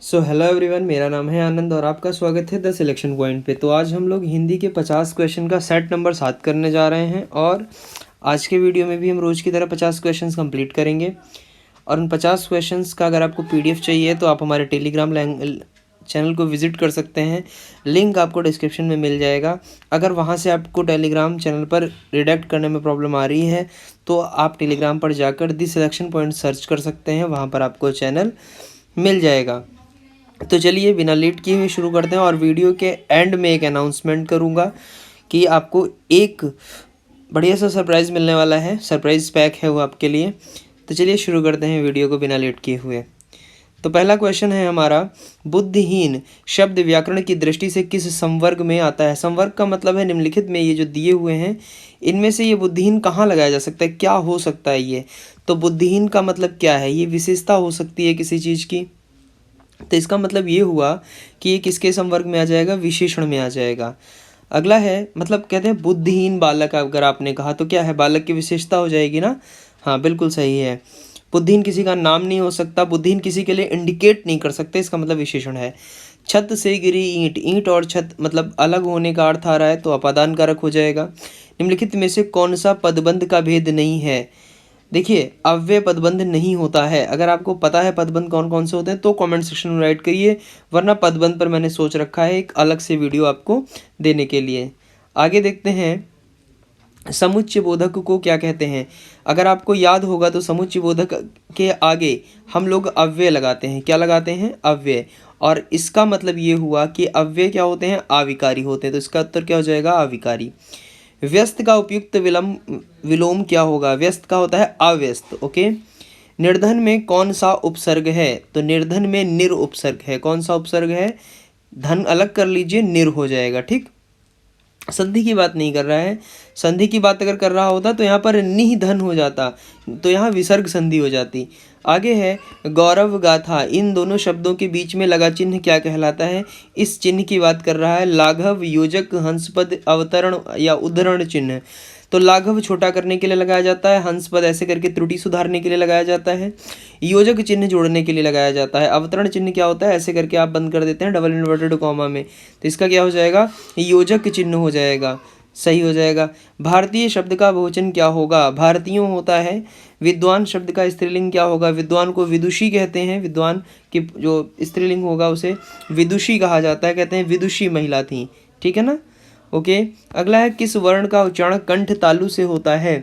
So hello everyone, मेरा नाम है आनंद और आपका स्वागत है द सिलेक्शन पॉइंट पे। तो आज हम लोग हिंदी के 50 क्वेश्चन का सेट नंबर 7 करने जा रहे हैं और आज के वीडियो में भी हम रोज़ की तरह 50 क्वेश्चंस कंप्लीट करेंगे। और उन 50 क्वेश्चंस का अगर आपको पीडीएफ चाहिए तो आप हमारे टेलीग्राम चैनल को विज़िट कर सकते हैं। लिंक आपको डिस्क्रिप्शन में मिल जाएगा। अगर वहाँ से आपको टेलीग्राम चैनल पर रिडायरेक्ट करने में प्रॉब्लम आ रही है तो आप टेलीग्राम पर जाकर द सिलेक्शन पॉइंट सर्च कर सकते हैं, वहाँ पर आपको चैनल मिल जाएगा। तो चलिए बिना लेट किए हुए शुरू करते हैं। और वीडियो के एंड में एक अनाउंसमेंट करूंगा कि आपको एक बढ़िया सा सरप्राइज़ मिलने वाला है। सरप्राइज़ पैक है वो आपके लिए। तो चलिए शुरू करते हैं वीडियो को बिना लेट किए हुए। तो पहला क्वेश्चन है हमारा, बुद्धिहीन शब्द व्याकरण की दृष्टि से किस संवर्ग में आता है। संवर्ग का मतलब है निम्नलिखित में ये जो दिए हुए हैं इनमें से ये बुद्धिहीन कहाँ लगाया जा सकता है, क्या हो सकता है ये। तो बुद्धिहीन का मतलब क्या है, ये विशेषता हो सकती है किसी चीज़ की। तो इसका मतलब ये हुआ कि ये किसके संवर्ग में आ जाएगा, विशेषण में आ जाएगा। अगला है, मतलब कहते हैं बुद्धिहीन बालक, अगर आपने कहा तो क्या है, बालक की विशेषता हो जाएगी ना। हाँ बिल्कुल सही है। बुद्धिहीन किसी का नाम नहीं हो सकता, बुद्धिहीन किसी के लिए इंडिकेट नहीं कर सकते, इसका मतलब विशेषण है। छत से गिरी ईंट, ईंट और छत मतलब अलग होने का अर्थ आ रहा है तो अपादान कारक हो जाएगा। निम्नलिखित में से कौन सा पदबंध का भेद नहीं है। देखिए अव्यय पदबंध नहीं होता है। अगर आपको पता है पदबंध कौन कौन से होते हैं तो कमेंट सेक्शन में राइट करिए, वरना पदबंध पर मैंने सोच रखा है एक अलग से वीडियो आपको देने के लिए। आगे देखते हैं, समुच्चय बोधक को क्या कहते हैं। अगर आपको याद होगा तो समुच्चय बोधक के आगे हम लोग अव्यय लगाते हैं। क्या लगाते हैं, अव्यय। और इसका मतलब ये हुआ कि अव्यय क्या होते हैं, आविकारी होते हैं। तो इसका उत्तर क्या हो जाएगा, आविकारी। व्यस्त का उपयुक्त विलोम क्या होगा। व्यस्त का होता है अव्यस्त। ओके। निर्धन में कौन सा उपसर्ग है। तो निर्धन में निर उपसर्ग है। कौन सा उपसर्ग है, धन अलग कर लीजिए, निर हो जाएगा। ठीक, संधि की बात नहीं कर रहा है। संधि की बात अगर कर रहा होता तो यहाँ पर निह धन हो जाता, तो यहाँ विसर्ग संधि हो जाती। आगे है, गौरव गाथा, इन दोनों शब्दों के बीच में लगा चिन्ह क्या कहलाता है। इस चिन्ह की बात कर रहा है। लाघव, योजक, हंसपद, अवतरण या उद्धरण चिन्ह। तो लाघव छोटा करने के लिए लगाया जाता है, हंसपद ऐसे करके त्रुटि सुधारने के लिए लगाया जाता है, योजक चिन्ह जोड़ने के लिए लगाया जाता है, अवतरण चिन्ह क्या होता है, ऐसे करके आप बंद कर देते हैं डबल इन्वर्टेड कॉमा में। तो इसका क्या हो जाएगा, योजक चिन्ह हो जाएगा, सही हो जाएगा। भारतीय शब्द का बहुवचन क्या होगा, भारतीयों होता है। विद्वान शब्द का स्त्रीलिंग क्या होगा, विद्वान को विदुषी कहते हैं। विद्वान की जो स्त्रीलिंग होगा उसे विदुषी कहा जाता है, कहते हैं विदुषी महिला थी। ठीक है ना। ओके। अगला है, किस वर्ण का उच्चारण कंठ तालु से होता है।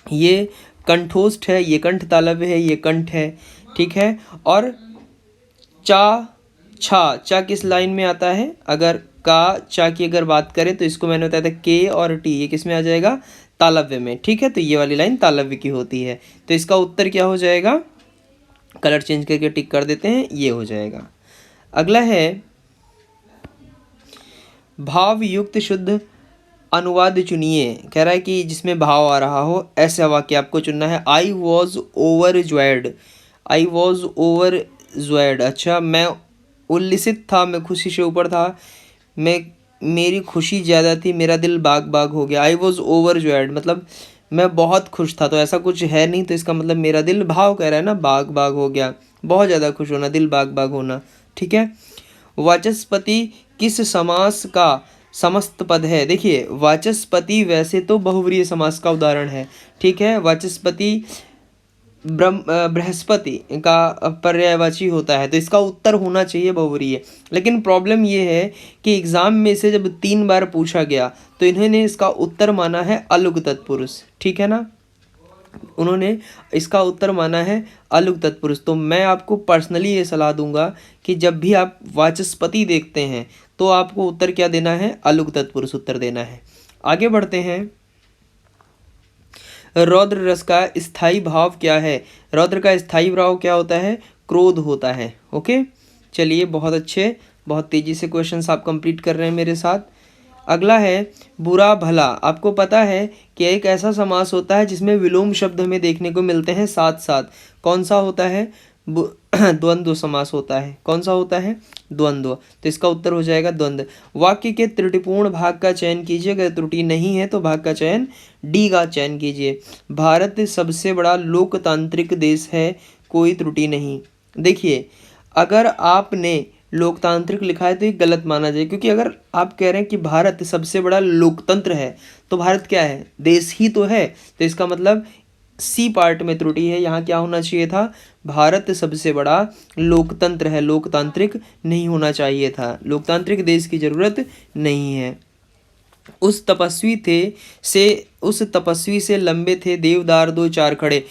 ये कंठोष्ठ है, ये कंठ तालव्य है, ये कंठ है। ठीक है। और चा, छा, चा किस लाइन में आता है, अगर का चा की अगर बात करें तो इसको मैंने बताया था के और टी, ये किस में आ जाएगा, तालव्य में। ठीक है, तो ये वाली लाइन तालव्य की होती है। तो इसका उत्तर क्या हो जाएगा, कलर चेंज करके टिक कर देते हैं, ये हो जाएगा। अगला है, भाव युक्त शुद्ध अनुवाद चुनिए। कह रहा है कि जिसमें भाव आ रहा हो ऐसा वाक्य आपको चुनना है। I was overjoyed, I was overjoyed, अच्छा मैं उल्लसित था, मैं खुशी से ऊपर था, मैं मेरी खुशी ज़्यादा थी, मेरा दिल बाग बाग हो गया। आई वॉज ओवर ज्वाइड मतलब मैं बहुत खुश था, तो ऐसा कुछ है नहीं, तो इसका मतलब मेरा दिल, भाव कह रहा है ना, बाग बाग हो गया, बहुत ज़्यादा खुश होना, दिल बाग बाग होना। ठीक है। वाचस्पति किस समास का समस्त पद है। देखिए वाचस्पति वैसे तो बहुव्रीहि समास का उदाहरण है। ठीक है, वाचस्पति बृहस्पति का पर्यायवाची होता है, तो इसका उत्तर होना चाहिए बहुव्रीहि। लेकिन प्रॉब्लम ये है कि एग्जाम में से जब 3 बार पूछा गया तो इन्होंने इसका उत्तर माना है अलुग तत्पुरुष। ठीक है ना, उन्होंने इसका उत्तर माना है अलुग तत्पुरुष। तो मैं आपको पर्सनली ये सलाह दूंगा कि जब भी आप वाचस्पति देखते हैं तो आपको उत्तर क्या देना है, अलुग तत्पुरुष उत्तर देना है। आगे बढ़ते हैं, रौद्र रस का स्थायी भाव क्या है। रौद्र का स्थायी भाव क्या होता है, क्रोध होता है। ओके, चलिए बहुत अच्छे, बहुत तेजी से क्वेश्चंस आप कंप्लीट कर रहे हैं मेरे साथ। अगला है, बुरा भला। आपको पता है कि एक ऐसा समास होता है जिसमें विलोम शब्द हमें देखने को मिलते हैं साथ साथ। कौन सा होता है, द्वंद्व समास होता है। कौन सा होता है, द्वंद्व। तो इसका उत्तर हो जाएगा द्वंद्व। वाक्य के त्रुटिपूर्ण भाग का चयन कीजिए, अगर त्रुटि नहीं है तो भाग का चयन डी का चयन कीजिए। भारत सबसे बड़ा लोकतांत्रिक देश है, कोई त्रुटि नहीं। देखिए अगर आपने लोकतांत्रिक लिखा है तो ये गलत माना जाए, क्योंकि अगर आप कह रहे हैं कि भारत सबसे बड़ा लोकतंत्र है तो भारत क्या है, देश ही तो है। तो इसका मतलब सी पार्ट में त्रुटि है, यहाँ क्या होना चाहिए था, भारत सबसे बड़ा लोकतंत्र है, लोकतांत्रिक नहीं होना चाहिए था। लोकतांत्रिक देश की जरूरत नहीं है। उस तपस्वी से लंबे थे देवदार दो चार खड़े।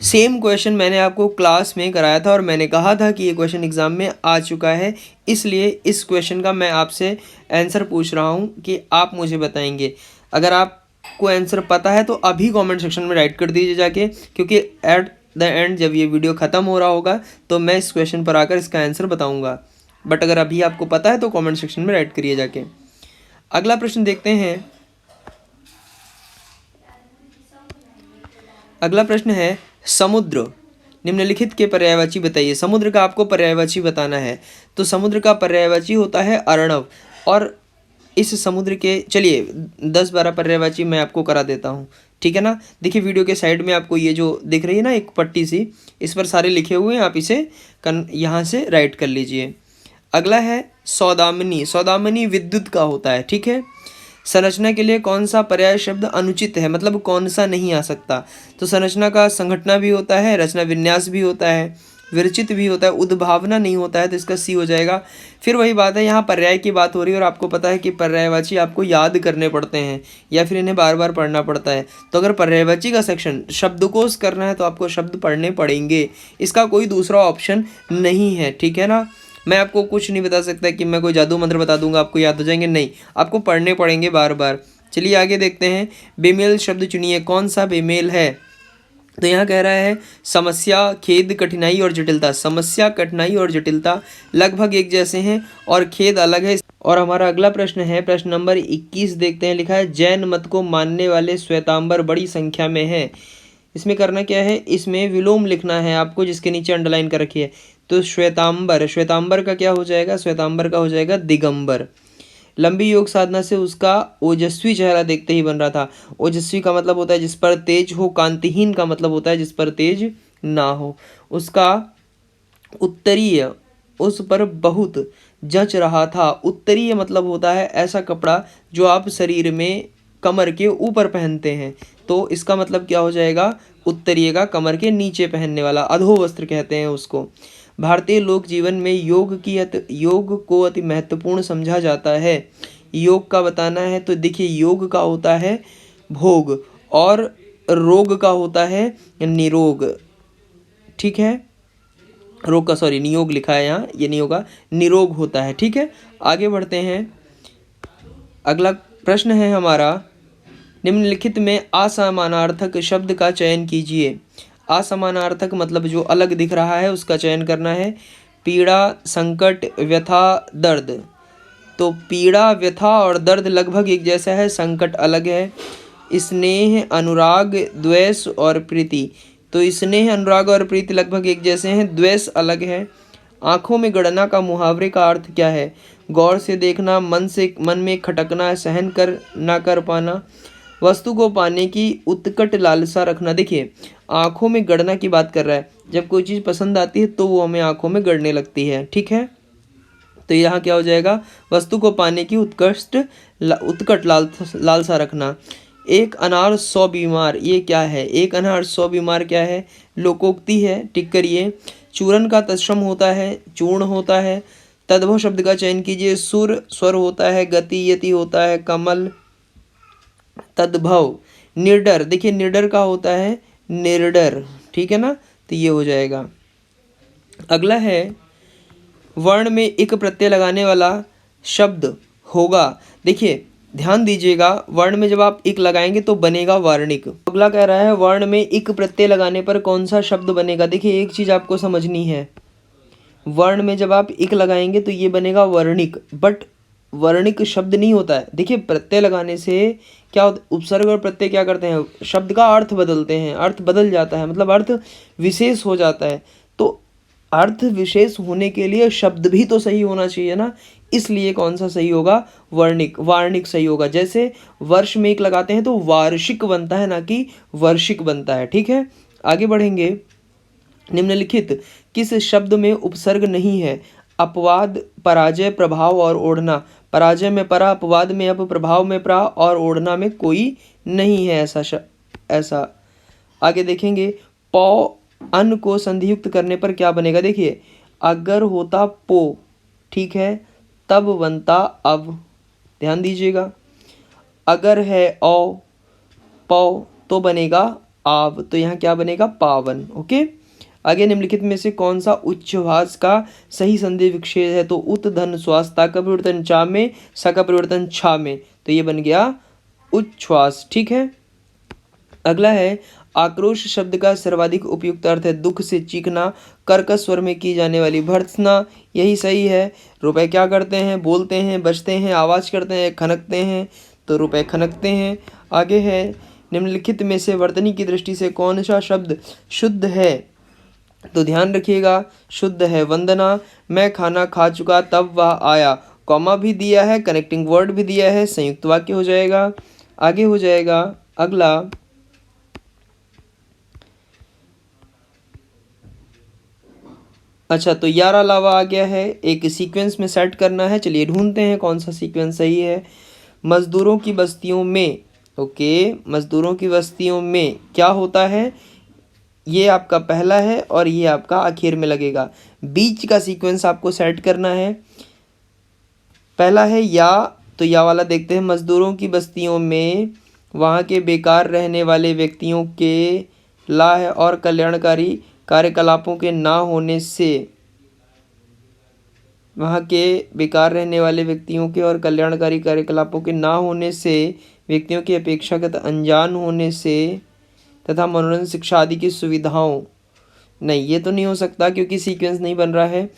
सेम क्वेश्चन मैंने आपको क्लास में कराया था और मैंने कहा था कि ये क्वेश्चन एग्जाम में आ चुका है, इसलिए इस क्वेश्चन का मैं आपसे आंसर पूछ रहा हूँ कि आप मुझे बताएंगे। अगर आपको आंसर पता है तो अभी कमेंट सेक्शन में राइट कर दीजिए जाके, क्योंकि एट द एंड जब ये वीडियो ख़त्म हो रहा होगा तो मैं इस क्वेश्चन पर आकर इसका आंसर बताऊँगा। बट अगर अभी आपको पता है तो कॉमेंट सेक्शन में राइट करिए जाके। अगला प्रश्न देखते हैं। अगला प्रश्न है, समुद्र निम्नलिखित के पर्यायवाची बताइए। समुद्र का आपको पर्यायवाची बताना है, तो समुद्र का पर्यायवाची होता है अर्णव। और इस समुद्र के, चलिए 10-12 पर्यायवाची मैं आपको करा देता हूँ, ठीक है ना। देखिए वीडियो के साइड में आपको ये जो दिख रही है ना एक पट्टी सी, इस पर सारे लिखे हुए हैं, आप इसे यहाँ से राइट कर लीजिए। अगला है सौदामिनी। सौदामिनी विद्युत का होता है, ठीक है। संरचना के लिए कौन सा पर्याय शब्द अनुचित है, मतलब कौन सा नहीं आ सकता, तो संरचना का संघटना भी होता है, रचना विन्यास भी होता है, विरचित भी होता है, उद्भावना नहीं होता है, तो इसका सी हो जाएगा। फिर वही बात है, यहाँ पर्याय की बात हो रही है और आपको पता है कि पर्यायवाची आपको याद करने पड़ते हैं या फिर इन्हें बार बार पढ़ना पड़ता है। तो अगर पर्यायवाची का सेक्शन शब्दकोश करना है तो आपको शब्द पढ़ने पड़ेंगे, इसका कोई दूसरा ऑप्शन नहीं है, ठीक है ना। मैं आपको कुछ नहीं बता सकता कि मैं कोई जादू मंत्र बता दूंगा आपको याद हो जाएंगे, नहीं, आपको पढ़ने पड़ेंगे बार बार। चलिए आगे देखते हैं। बेमेल शब्द चुनिए, कौन सा बेमेल है, तो यहाँ कह रहा है समस्या, खेद, कठिनाई और जटिलता। समस्या, कठिनाई और जटिलता लगभग एक जैसे हैं और खेद अलग है। और हमारा अगला प्रश्न है, प्रश्न नंबर 21 देखते हैं। लिखा है जैन मत को मानने वाले श्वेतांबर बड़ी संख्या में है। इसमें करना क्या है, इसमें विलोम लिखना है आपको, जिसके नीचे अंडरलाइन कर रखी है। तो श्वेतांबर, श्वेतांबर का क्या हो जाएगा, श्वेतांबर का हो जाएगा दिगंबर। लंबी योग साधना से उसका ओजस्वी चेहरा देखते ही बन रहा था। ओजस्वी का मतलब होता है जिस पर तेज हो, कांतिहीन का मतलब होता है जिस पर तेज ना हो। उसका उत्तरीय उस पर बहुत जच रहा था। उत्तरीय मतलब होता है ऐसा कपड़ा जो आप शरीर में कमर के ऊपर पहनते हैं, तो इसका मतलब क्या हो जाएगा, उत्तरीय का कमर के नीचे पहनने वाला, अधोवस्त्र कहते हैं उसको। भारतीय लोक जीवन में योग को अति महत्वपूर्ण समझा जाता है। योग का बताना है तो देखिए योग का होता है भोग और रोग का होता है निरोग, ठीक है। रोग का सॉरी नियोग लिखा है यहाँ, ये नहीं होगा, निरोग होता है, ठीक है। आगे बढ़ते हैं। अगला प्रश्न है हमारा, निम्नलिखित में असमानार्थक शब्द का चयन कीजिए। असमानार्थक मतलब जो अलग दिख रहा है उसका चयन करना है। पीड़ा, संकट, व्यथा, दर्द। तो पीड़ा, व्यथा और दर्द लगभग एक जैसा है, संकट अलग है। स्नेह, अनुराग, द्वेष और प्रीति। तो स्नेह, अनुराग और प्रीति लगभग एक जैसे हैं, द्वेष अलग है। आँखों में गड़ना का मुहावरे का अर्थ क्या है, गौर से देखना, मन में खटकना, सहन कर ना कर पाना, वस्तु को पाने की उत्कट लालसा रखना। देखिए आँखों में गड़ना की बात कर रहा है, जब कोई चीज़ पसंद आती है तो वो हमें आँखों में गड़ने लगती है, ठीक है। तो यहाँ क्या हो जाएगा, वस्तु को पाने की उत्कट लालसा रखना। एक अनार 100 बीमार, ये क्या है, एक अनार 100 बीमार क्या है, लोकोक्ति है, टिक करिए। चूरन का तत्सम होता है, चूर्ण होता है। तद्भव शब्द का चयन कीजिए। सुर स्वर होता है, गति यति होता है, कमल तद्भव। निर्डर, देखिए निर्डर का होता है निर्डर, ठीक है ना, तो ये हो जाएगा। अगला है वर्ण में इक प्रत्यय लगाने वाला शब्द होगा। देखिए ध्यान दीजिएगा, वर्ण में जब आप इक लगाएंगे तो बनेगा वार्णिक। अगला कह रहा है वर्ण में इक प्रत्यय लगाने पर कौन सा शब्द बनेगा। देखिए एक चीज आपको समझनी है, वर्ण में जब आप इक लगाएंगे तो ये बनेगा वर्णिक, बट वर्णिक शब्द नहीं होता है। देखिए प्रत्यय लगाने से क्या होता है, उपसर्ग और प्रत्यय क्या करते हैं, शब्द का अर्थ बदलते हैं, अर्थ बदल जाता है, मतलब अर्थ विशेष हो जाता है। तो अर्थ विशेष होने के लिए शब्द भी तो सही होना चाहिए ना, इसलिए कौन सा सही होगा, वर्णिक, वार्णिक सही होगा। जैसे वर्ष में एक लगाते हैं तो वार्षिक बनता है, ना कि वर्षिक बनता है, ठीक है। आगे बढ़ेंगे। निम्नलिखित किस शब्द में उपसर्ग नहीं है? अपवाद, पराजय, प्रभाव और ओढ़ना। पराजय में परा, अपवाद में अप, प्रभाव में प्रा और ओढ़ना में कोई नहीं है ऐसा। आगे देखेंगे, पौ अन को संधियुक्त करने पर क्या बनेगा? देखिए, अगर होता पो, ठीक है, तब बनता अब, ध्यान दीजिएगा। अगर है औ पौ तो बनेगा आव, तो यहाँ क्या बनेगा? पावन। ओके। आगे, निम्नलिखित में से कौन सा उच्छ्वास का सही संधि विच्छेद है? तो उत धन श्वास, ता का परिवर्तन चा में, सा का परिवर्तन छा में, तो ये बन गया उच्छ्वास। ठीक है। अगला है, आक्रोश शब्द का सर्वाधिक उपयुक्त अर्थ है दुख से चीखना, कर्कश स्वर में की जाने वाली भर्त्सना। यही सही है। रुपए क्या करते हैं? बोलते हैं, बजते हैं, आवाज करते हैं, खनकते हैं, तो रुपए खनकते हैं। आगे है, निम्नलिखित में से वर्तनी की दृष्टि से कौन सा शब्द शुद्ध है? तो ध्यान रखिएगा, शुद्ध है वंदना। मैं खाना खा चुका तब वह आया, कॉमा भी दिया है, कनेक्टिंग वर्ड भी दिया है, संयुक्त वाक्य हो जाएगा। आगे हो जाएगा अगला, अच्छा, तो यार अलावा आ गया है, एक सीक्वेंस में सेट करना है। चलिए ढूंढते हैं कौन सा सीक्वेंस सही है। मजदूरों की बस्तियों में, ओके, मजदूरों की बस्तियों में क्या होता है? ये आपका पहला है और ये आपका आखिर में लगेगा। बीच का सीक्वेंस आपको सेट करना है। पहला है या, तो या वाला देखते हैं। मजदूरों की बस्तियों में वहाँ के बेकार रहने वाले व्यक्तियों के ला है और कल्याणकारी कार्यकलापों के ना होने से, वहाँ के बेकार रहने वाले व्यक्तियों के और कल्याणकारी कार्यकलापों के ना होने से, व्यक्तियों के अपेक्षाकृत अनजान होने से तथा मनोरंजन, शिक्षा आदि की सुविधाओं, नहीं ये तो नहीं हो सकता क्योंकि सीक्वेंस नहीं बन रहा है।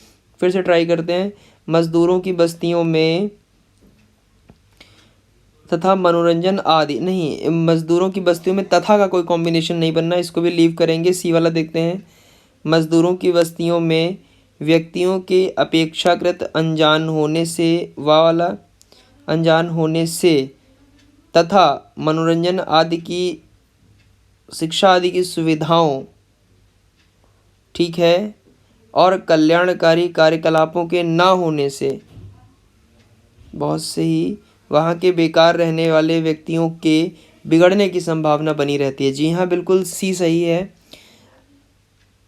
फिर से ट्राई करते हैं। मजदूरों की बस्तियों में तथा मनोरंजन आदि, नहीं, मजदूरों की बस्तियों में तथा का कोई कॉम्बिनेशन नहीं बनना, इसको भी लीव करेंगे। सी वाला देखते हैं। मजदूरों की बस्तियों में व्यक्तियों के अपेक्षाकृत अनजान होने से, वाला अनजान होने से तथा मनोरंजन आदि की, शिक्षा आदि की सुविधाओं, ठीक है, और कल्याणकारी कार्यकलापों के ना होने से, बहुत सही, वहाँ के बेकार रहने वाले व्यक्तियों के बिगड़ने की संभावना बनी रहती है। जी हाँ, बिल्कुल सी सही है।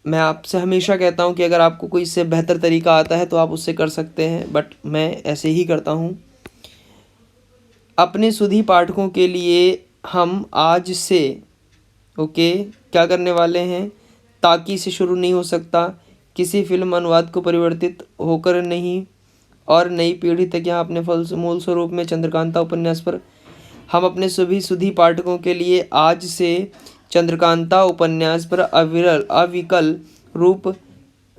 मैं आपसे हमेशा कहता हूँ कि अगर आपको कोई इससे बेहतर तरीका आता है तो आप उससे कर सकते हैं, बट मैं ऐसे ही करता हूँ। अपने सुधी पाठकों के लिए हम आज से, ओके, क्या करने वाले हैं? ताकि से शुरू नहीं हो सकता, किसी फिल्म अनुवाद को परिवर्तित होकर नहीं, और नई पीढ़ी तक यहाँ अपने मूल स्वरूप में चंद्रकांता उपन्यास पर हम अपने सभी सुधी पाठकों के लिए आज से चंद्रकांता उपन्यास पर अविकल रूप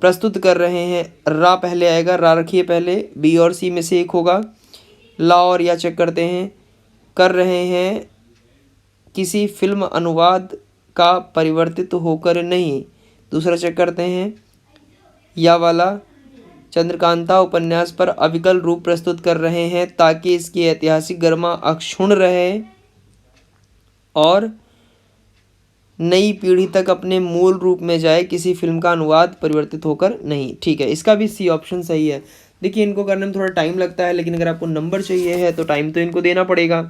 प्रस्तुत कर रहे हैं। रा पहले आएगा, रा रखिए पहले, बी और सी में से एक होगा। ला और या चेक करते हैं। कर रहे हैं किसी फिल्म अनुवाद का परिवर्तित होकर नहीं, दूसरा चेक करते हैं। या वाला, चंद्रकांता उपन्यास पर अविकल रूप प्रस्तुत कर रहे हैं ताकि इसकी ऐतिहासिक गरिमा अक्षुण्ण रहे और नई पीढ़ी तक अपने मूल रूप में जाए, किसी फिल्म का अनुवाद परिवर्तित होकर नहीं। ठीक है, इसका भी सी ऑप्शन सही है। देखिए, इनको करने में थोड़ा टाइम लगता है, लेकिन अगर आपको नंबर चाहिए है तो टाइम तो इनको देना पड़ेगा।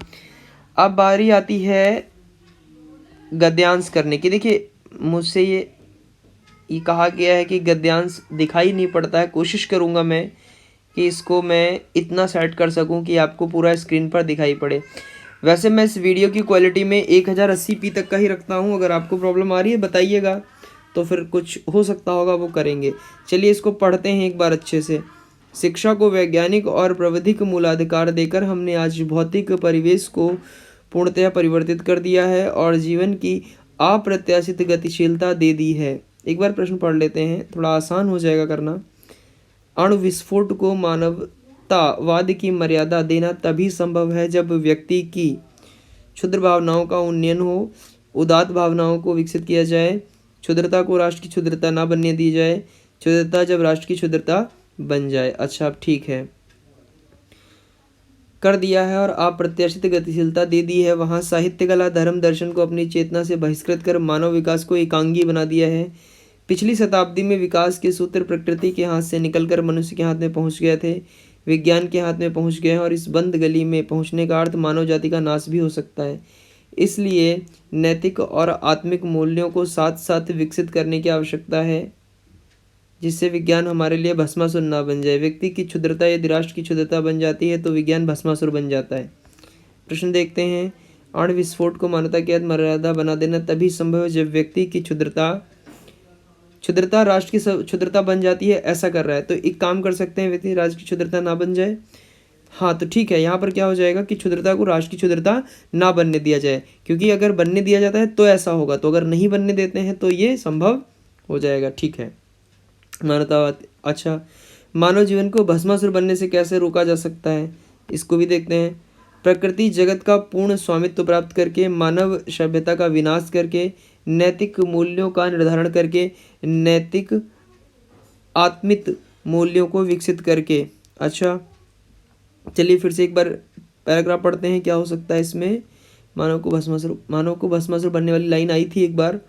अब बारी आती है गद्यांश करने की। देखिए, मुझसे ये कहा गया है कि गद्यांश दिखाई नहीं पड़ता है। कोशिश करूँगा मैं कि इसको मैं इतना सेट कर सकूँ कि आपको पूरा स्क्रीन पर दिखाई पड़े। वैसे मैं इस वीडियो की क्वालिटी में 1080p तक का ही रखता हूँ। अगर आपको प्रॉब्लम आ रही है बताइएगा, तो फिर कुछ हो सकता होगा वो करेंगे। चलिए इसको पढ़ते हैं एक बार अच्छे से। शिक्षा को वैज्ञानिक और प्राविधिक मूलाधिकार देकर हमने आज भौतिक परिवेश को पूर्णतः परिवर्तित कर दिया है और जीवन की अप्रत्याशित गतिशीलता दे दी है। एक बार प्रश्न पढ़ लेते हैं, थोड़ा आसान हो जाएगा करना। अणु विस्फोट को मानवतावाद की मर्यादा देना तभी संभव है जब व्यक्ति की क्षुद्र भावनाओं का उन्नयन हो, उदात्त भावनाओं को विकसित किया जाए। क्षुद्रता को राष्ट्र की क्षुद्रता ना बनने दी जाए, क्षुद्रता जब राष्ट्र की क्षुद्रता बन जाए। अच्छा, अब ठीक है, कर दिया है और अप्रत्याशित गतिशीलता दे दी है। वहाँ साहित्य, कला, धर्म, दर्शन को अपनी चेतना से बहिष्कृत कर मानव विकास को एकांगी बना दिया है। पिछली शताब्दी में विकास के सूत्र प्रकृति के हाथ से निकलकर मनुष्य के हाथ में पहुंच गए थे, विज्ञान के हाथ में पहुंच गए हैं, और इस बंद गली में पहुंचने का अर्थ मानव जाति का नाश भी हो सकता है। इसलिए नैतिक और आत्मिक मूल्यों को साथ साथ विकसित करने की आवश्यकता है, जिससे विज्ञान हमारे लिए भस्मासुर ना बन जाए। व्यक्ति की क्षुद्रता यदि राष्ट्र की क्षुद्रता बन जाती है तो विज्ञान भस्मासुर बन जाता है। प्रश्न देखते हैं, अणु विस्फोट को मानवता की मर्यादा बना देना तभी संभव है जब व्यक्ति की क्षुद्रता राष्ट्र की क्षुद्रता बन जाती है, ऐसा कर रहा है। तो एक काम कर सकते हैं, व्यक्ति राष्ट्र की क्षुद्रता ना बन जाए। हाँ, तो ठीक है, यहाँ पर क्या हो जाएगा कि क्षुद्रता को राष्ट्र की क्षुद्रता ना बनने दिया जाए, क्योंकि अगर बनने दिया जाता है तो ऐसा होगा, तो अगर नहीं बनने देते हैं तो ये संभव हो जाएगा। ठीक है, मानवतावाद। अच्छा, मानव जीवन को भस्मासुर बनने से कैसे रोका जा सकता है, इसको भी देखते हैं। प्रकृति जगत का पूर्ण स्वामित्व प्राप्त करके, मानव सभ्यता का विनाश करके, नैतिक मूल्यों का निर्धारण करके, नैतिक आत्मिक मूल्यों को विकसित करके। अच्छा, चलिए फिर से एक बार पैराग्राफ पढ़ते हैं, क्या हो सकता है इसमें। मानव को भस्मासुर बनने वाली लाइन आई थी एक बार।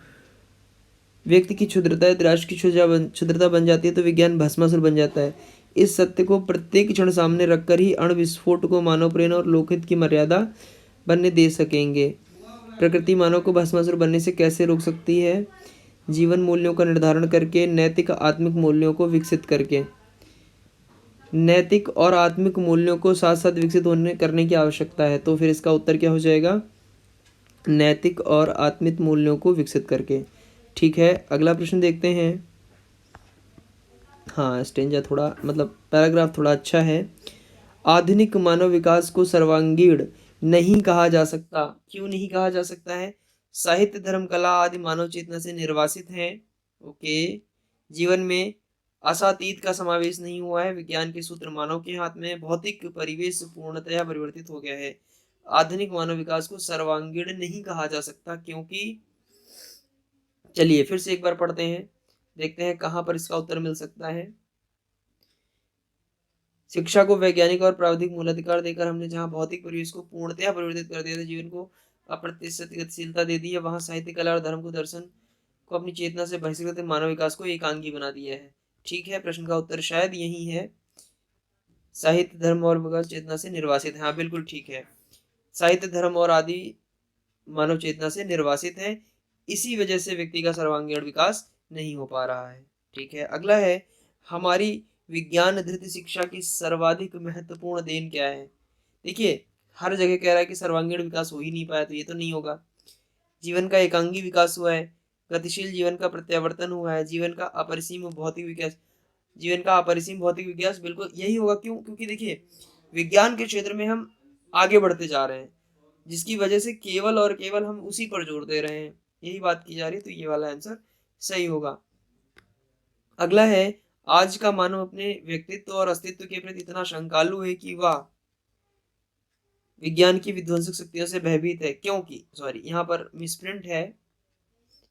व्यक्ति की क्षुद्रता यदि राष्ट्र की क्षुद्रता बन जाती है तो विज्ञान भस्मासुर बन जाता है। इस सत्य को प्रत्येक क्षण सामने रखकर ही अणु विस्फोट को मानव प्रेरणा और लोकहित की मर्यादा बनने दे सकेंगे। प्रकृति मानव को भस्मासुर बनने से कैसे रोक सकती है? जीवन मूल्यों का निर्धारण करके, नैतिक आत्मिक मूल्यों को विकसित करके। नैतिक और आत्मिक मूल्यों को साथ साथ विकसित होने करने की आवश्यकता है। तो फिर इसका उत्तर क्या हो जाएगा? नैतिक और आत्मिक मूल्यों को विकसित करके। ठीक है, अगला प्रश्न देखते हैं। हाँ, स्टेंजा थोड़ा पैराग्राफ थोड़ा अच्छा है। आधुनिक मानव विकास को सर्वांगीण नहीं कहा जा सकता। क्यों नहीं कहा जा सकता है? साहित्य, धर्म, कला आदि मानव चेतना से निर्वासित हैं। ओके, जीवन में असातीत का समावेश नहीं हुआ है। विज्ञान के सूत्र मानव के हाथ में, भौतिक परिवेश पूर्णतया परिवर्तित हो गया है। आधुनिक मानव विकास को सर्वांगीण नहीं कहा जा सकता, क्योंकि चलिए फिर से एक बार पढ़ते हैं, देखते हैं कहाँ पर इसका उत्तर मिल सकता है। शिक्षा को वैज्ञानिक और प्राविधिक मूलाधिकार देकर हमने जहाँ भौतिक परिवेश को पूर्णतया परिवर्तित कर दिया था, जीवन को अप्रत्याशित गतिशीलता दे दी है, वहाँ साहित्य, कला और धर्म को, दर्शन को अपनी चेतना से बहिष्कृत मानव विकास को एकांगी बना दिया है। ठीक है, प्रश्न का उत्तर शायद यही है, साहित्य, धर्म और विकास चेतना से निर्वासित है। हाँ, बिल्कुल ठीक है, साहित्य, धर्म और आदि मानव चेतना से निर्वासित है, इसी वजह से व्यक्ति का सर्वांगीण विकास नहीं हो पा रहा है। ठीक है, अगला है, हमारी विज्ञान धृत शिक्षा की सर्वाधिक महत्वपूर्ण देन क्या है? देखिए, हर जगह कह रहा है कि सर्वांगीण विकास हो ही नहीं पाया, तो ये तो नहीं होगा। जीवन का एकांगी विकास हुआ है, गतिशील जीवन का प्रत्यावर्तन हुआ है, जीवन का अपरिसीम भौतिक विकास बिल्कुल यही होगा। क्यों? क्योंकि देखिए, विज्ञान के क्षेत्र में हम आगे बढ़ते जा रहे हैं, जिसकी वजह से केवल और केवल हम उसी पर जोर दे रहे हैं, यही बात की जा रही है, तो ये वाला आंसर सही होगा। अगला है, आज का मानव अपने व्यक्तित्व और अस्तित्व के प्रति इतना शंकालु है कि वह विज्ञान की विध्वंसक शक्तियों से भयभीत है, क्योंकि यहाँ पर मिसप्रिंट है,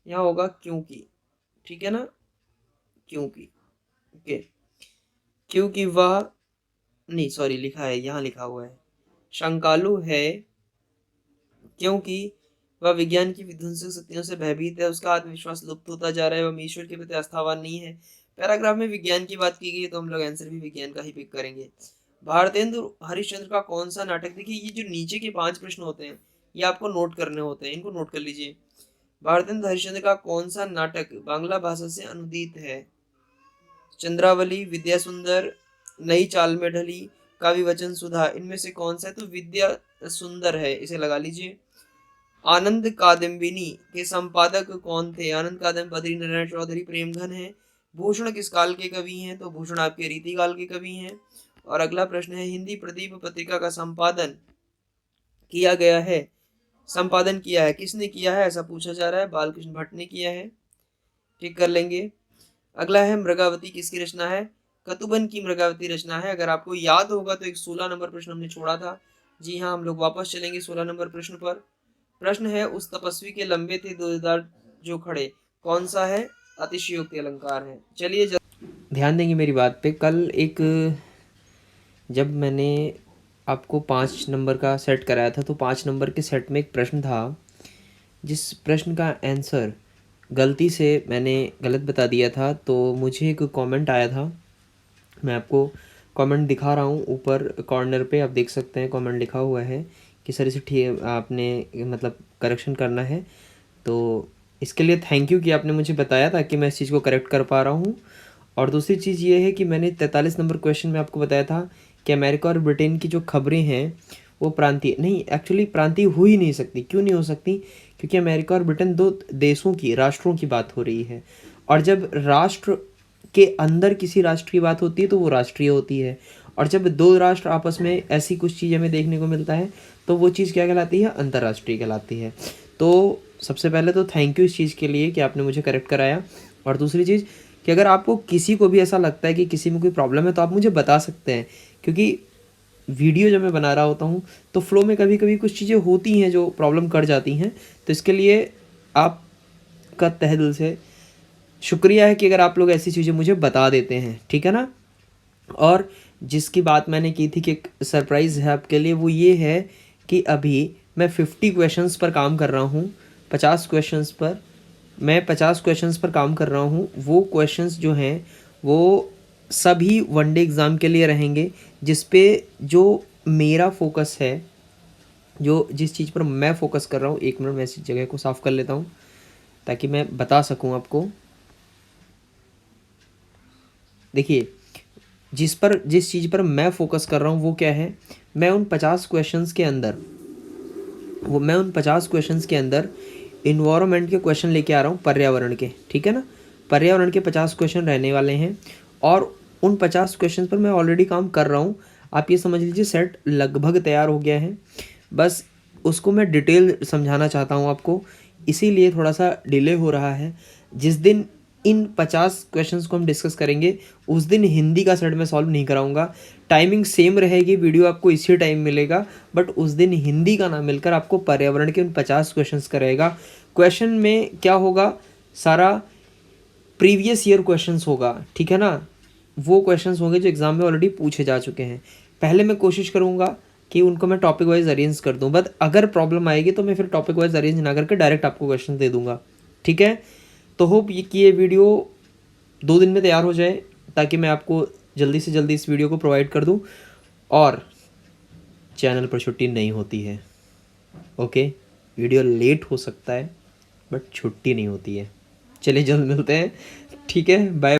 यहाँ होगा क्योंकि। ठीक है ना, क्योंकि। ओके, क्योंकि वह नहीं, सॉरी, लिखा है, यहाँ लिखा हुआ है शंकालु है क्योंकि वह विज्ञान की विध्वंसक शक्तियों से भयभीत है, उसका आत्मविश्वास लुप्त होता जा रहा है, वह ईश्वर के प्रति आस्थावान नहीं है। पैराग्राफ में विज्ञान की बात की गई है, तो हम लोग आंसर भी विज्ञान का ही पिक करेंगे। भारतेंदु हरिश्चंद्र का कौन सा नाटक, देखिए ये जो नीचे के 5 प्रश्न होते हैं, ये आपको नोट करने होते हैं, इनको नोट कर लीजिए। भारतेंदु हरिश्चंद्र का कौन सा नाटक बांग्ला भाषा से अनुदित है? चंद्रावली, विद्या सुंदर, नई चाल में ढली, काव्य वचन सुधा, इनमें से कौन सा है? तो विद्या सुंदर है, इसे लगा लीजिए। आनंद कादम्बिनी के संपादक कौन थे? आनंद कादम्बिनी बद्री नारायण चौधरी प्रेमघन है। भूषण किस काल के कवि हैं? तो भूषण आपके रीति काल के कवि हैं। और अगला प्रश्न है, हिंदी प्रदीप पत्रिका का संपादन किया है किसने किया है, ऐसा पूछा जा रहा है। बालकृष्ण भट्ट ने किया है, ठीक कर लेंगे। अगला है, मृगावती किसकी रचना है? कतुबन की मृगावती रचना है। अगर आपको याद होगा तो एक 16 नंबर प्रश्न हमने छोड़ा था। जी हाँ, हम लोग वापस चलेंगे 16 नंबर प्रश्न पर। प्रश्न है, उस तपस्वी के लंबे थे 2000 जो खड़े, कौन सा है? अतिशयोक्ति अलंकार है। चलिए ध्यान देंगे मेरी बात पे। कल जब मैंने आपको 5 नंबर का सेट कराया था, तो 5 नंबर के सेट में एक प्रश्न था, जिस प्रश्न का आंसर गलती से मैंने गलत बता दिया था, तो मुझे एक कमेंट आया था। मैं आपको कमेंट दिखा रहा हूँ, ऊपर कॉर्नर पे आप देख सकते हैं कमेंट लिखा हुआ है कि सर इसे ठीक आपने मतलब करेक्शन करना है। तो इसके लिए थैंक यू कि आपने मुझे बताया ताकि मैं इस चीज़ को करेक्ट कर पा रहा हूँ। और दूसरी चीज़ ये है कि मैंने 43 नंबर क्वेश्चन में आपको बताया था कि अमेरिका और ब्रिटेन की जो खबरें हैं वो प्रांतीय नहीं, एक्चुअली प्रांतीय हो ही नहीं सकती। क्यों नहीं हो सकती? क्योंकि अमेरिका और ब्रिटेन दो देशों की, राष्ट्रों की बात हो रही है, और जब राष्ट्र के अंदर किसी राष्ट्र की बात होती है तो वो राष्ट्रीय होती है। और जब दो राष्ट्र आपस में ऐसी कुछ चीज़ हमें देखने को मिलता है तो वो चीज़ क्या कहलाती है? अंतर्राष्ट्रीय कहलाती है। तो सबसे पहले तो थैंक यू इस चीज़ के लिए कि आपने मुझे करेक्ट कराया। और दूसरी चीज़ कि अगर आपको किसी को भी ऐसा लगता है कि किसी में कोई प्रॉब्लम है तो आप मुझे बता सकते हैं, क्योंकि वीडियो जब मैं बना रहा होता हूँ तो फ्लो में कभी कभी कुछ चीज़ें होती हैं जो प्रॉब्लम कर जाती हैं। तो इसके लिए आपका तहे दिल से शुक्रिया है कि अगर आप लोग ऐसी चीज़ें मुझे बता देते हैं, ठीक है ना। और जिसकी बात मैंने की थी कि एक सरप्राइज़ है आपके लिए, वो ये है कि अभी मैं 50 क्वेश्चंस पर काम कर रहा हूँ। 50 क्वेश्चंस पर मैं 50 क्वेश्चंस पर काम कर रहा हूँ। वो क्वेश्चंस जो हैं वो सभी वनडे एग्ज़ाम के लिए रहेंगे, जिस पे जो मेरा फोकस है, जो जिस चीज़ पर मैं फोकस कर रहा हूँ। एक मिनट मैं इस जगह को साफ़ कर लेता हूँ ताकि मैं बता सकूँ आपको। देखिए, जिस चीज़ पर मैं फ़ोकस कर रहा हूँ वो क्या है? मैं उन 50 क्वेश्चंस के अंदर इन्वायरमेंट के क्वेश्चन लेके आ रहा हूँ, पर्यावरण के, ठीक है ना। पर्यावरण के 50 क्वेश्चन रहने वाले हैं और उन 50 क्वेश्चन पर मैं ऑलरेडी काम कर रहा हूँ। आप ये समझ लीजिए सेट लगभग तैयार हो गया है, बस उसको मैं डिटेल समझाना चाहता हूँ आपको, इसीलिए थोड़ा सा डिले हो रहा है। जिस दिन इन 50 क्वेश्चंस को हम डिस्कस करेंगे उस दिन हिंदी का सेट मैं सॉल्व नहीं कराऊंगा। टाइमिंग सेम रहेगी, वीडियो आपको इसी टाइम मिलेगा, बट उस दिन हिंदी का ना मिलकर आपको पर्यावरण के उन 50 क्वेश्चंस का रहेगा। क्वेश्चन में क्या होगा? सारा प्रीवियस ईयर क्वेश्चंस होगा, ठीक है ना। वो क्वेश्चंस होंगे जो एग्ज़ाम में ऑलरेडी पूछे जा चुके हैं। पहले मैं कोशिश करूँगा कि उनको मैं टॉपिक वाइज अरेंज कर दूँ, बट अगर प्रॉब्लम आएगी तो मैं फिर टॉपिक वाइज अरेंज ना करके डायरेक्ट आपको क्वेश्चन दे दूँगा, ठीक है। तो होप ये कि ये वीडियो 2 दिन में तैयार हो जाए ताकि मैं आपको जल्दी से जल्दी इस वीडियो को प्रोवाइड कर दूँ। और चैनल पर छुट्टी नहीं होती है, ओके। वीडियो लेट हो सकता है बट छुट्टी नहीं होती है। चलिए जल्द मिलते हैं, ठीक है, बाय।